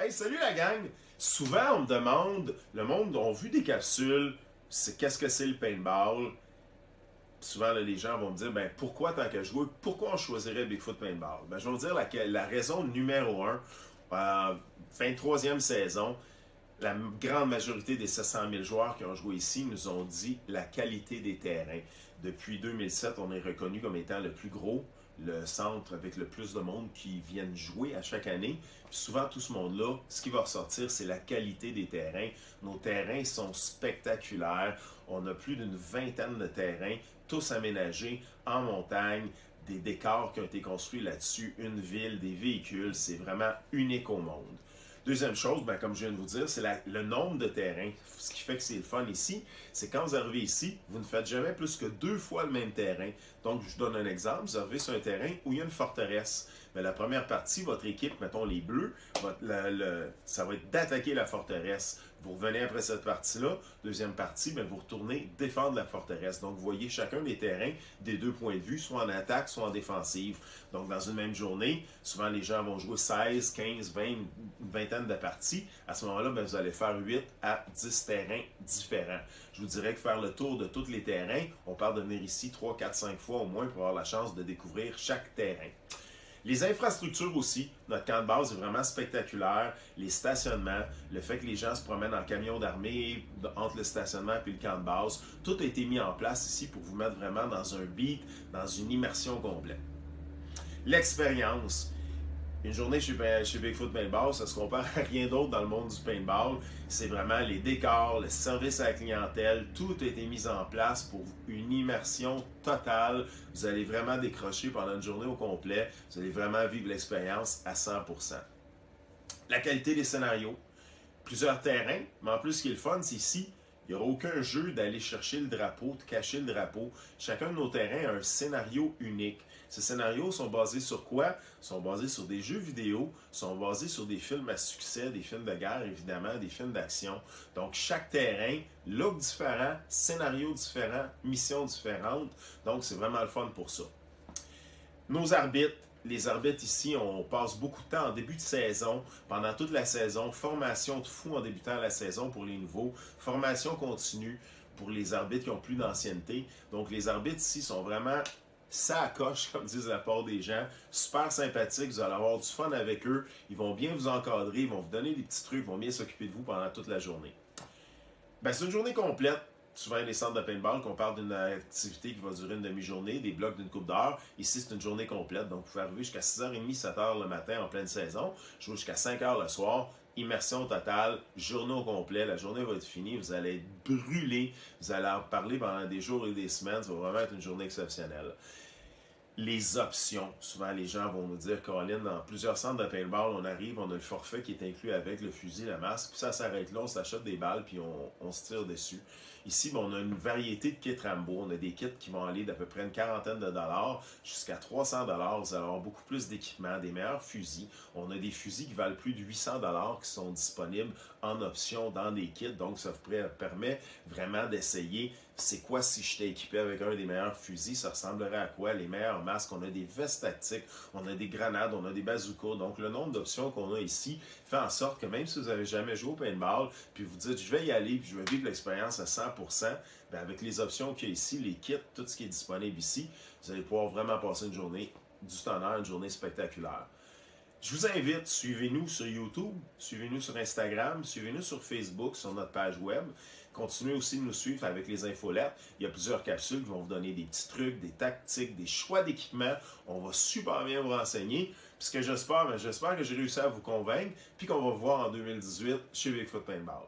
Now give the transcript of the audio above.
Hey, salut la gang! Souvent, on me demande, le monde a vu des capsules, qu'est-ce que c'est le paintball? Souvent, là, les gens vont me dire, ben, pourquoi tant qu'à jouer, pourquoi on choisirait Bigfoot Paintball? Ben, je vais vous dire la raison numéro un, 23e saison, la grande majorité des 700 000 joueurs qui ont joué ici nous ont dit la qualité des terrains. Depuis 2007, on est reconnu comme étant le plus gros, le centre avec le plus de monde qui viennent jouer à chaque année. Puis souvent, tout ce monde-là, ce qui va ressortir, c'est la qualité des terrains. Nos terrains sont spectaculaires. On a plus d'une vingtaine de terrains, tous aménagés en montagne, des décors qui ont été construits là-dessus, une ville, des véhicules. C'est vraiment unique au monde. Deuxième chose, ben, comme je viens de vous dire, c'est le nombre de terrains. Ce qui fait que c'est le fun ici, c'est quand vous arrivez ici, vous ne faites jamais plus que 2 fois le même terrain. Donc, je vous donne un exemple. Vous arrivez sur un terrain où il y a une forteresse. Mais la première partie, votre équipe, mettons les Bleus, ça va être d'attaquer la forteresse. Vous revenez après cette partie-là. Deuxième partie, ben, vous retournez défendre la forteresse. Donc, vous voyez chacun des terrains des deux points de vue, soit en attaque, soit en défensive. Donc, dans une même journée, souvent les gens vont jouer 16, 15, 20, une vingtaine de parties. À ce moment-là, ben, vous allez faire 8 à 10 terrains différents. Je vous dirais que faire le tour de tous les terrains, on parle de venir ici 3, 4, 5 fois au moins pour avoir la chance de découvrir chaque terrain. Les infrastructures aussi, notre camp de base est vraiment spectaculaire. Les stationnements, le fait que les gens se promènent en camion d'armée entre le stationnement et le camp de base, tout a été mis en place ici pour vous mettre vraiment dans un beat, dans une immersion complète. L'expérience. Une journée chez Bigfoot Paintball, ça se compare à rien d'autre dans le monde du paintball. C'est vraiment les décors, le service à la clientèle, tout a été mis en place pour une immersion totale. Vous allez vraiment décrocher pendant une journée au complet. Vous allez vraiment vivre l'expérience à 100%. La qualité des scénarios. Plusieurs terrains, mais en plus, ce qui est le fun, c'est ici, il n'y aura aucun jeu d'aller chercher le drapeau, de cacher le drapeau. Chacun de nos terrains a un scénario unique. Ces scénarios sont basés sur quoi? Ils sont basés sur des jeux vidéo, sont basés sur des films à succès, des films de guerre évidemment, des films d'action. Donc chaque terrain, look différent, scénario différent, mission différente. Donc c'est vraiment le fun pour ça. Nos arbitres. Les arbitres ici, on passe beaucoup de temps en début de saison, pendant toute la saison, formation de fou en débutant la saison pour les nouveaux, formation continue pour les arbitres qui ont plus d'ancienneté. Donc les arbitres ici sont vraiment ça à coche, comme disent la part des gens, super sympathiques, vous allez avoir du fun avec eux, ils vont bien vous encadrer, ils vont vous donner des petits trucs, ils vont bien s'occuper de vous pendant toute la journée. Ben, c'est une journée complète. Souvent, les centres de paintball, qu'on parle d'une activité qui va durer une demi-journée, des blocs d'une coupe d'heure. Ici, c'est une journée complète. Donc, vous pouvez arriver jusqu'à 6h30, 7h le matin en pleine saison, jouer jusqu'à 5h le soir. Immersion totale, journée au complet. La journée va être finie. Vous allez être brûlé. Vous allez en parler pendant des jours et des semaines. Ça va vraiment être une journée exceptionnelle. Les options. Souvent, les gens vont nous dire, Colin, dans plusieurs centres de paintball, on arrive, on a le forfait qui est inclus avec le fusil, la masque, puis ça s'arrête là, on s'achète des balles, puis on se tire dessus. Ici, on a une variété de kits Rambo. On a des kits qui vont aller d'à peu près une quarantaine de dollars jusqu'à 300 dollars. Vous allez avoir beaucoup plus d'équipements, des meilleurs fusils. On a des fusils qui valent plus de 800 dollars qui sont disponibles en option dans des kits. Donc, ça vous permet vraiment d'essayer c'est quoi si j'étais équipé avec un des meilleurs fusils, ça ressemblerait à quoi, les meilleurs masques, on a des vestes tactiques, on a des grenades, on a des bazookas. Donc, le nombre d'options qu'on a ici fait en sorte que même si vous n'avez jamais joué au paintball, puis vous dites, je vais y aller, puis je vais vivre l'expérience à 100%, bien, avec les options qu'il y a ici, les kits, tout ce qui est disponible ici, vous allez pouvoir vraiment passer une journée du tonnerre, une journée spectaculaire. Je vous invite, suivez-nous sur YouTube, suivez-nous sur Instagram, suivez-nous sur Facebook, sur notre page web. Continuez aussi de nous suivre avec les infolettes. Il y a plusieurs capsules qui vont vous donner des petits trucs, des tactiques, des choix d'équipement. On va super bien vous renseigner. Puis ce que j'espère que j'ai réussi à vous convaincre, puis qu'on va vous voir en 2018 chez Bigfoot Paintball.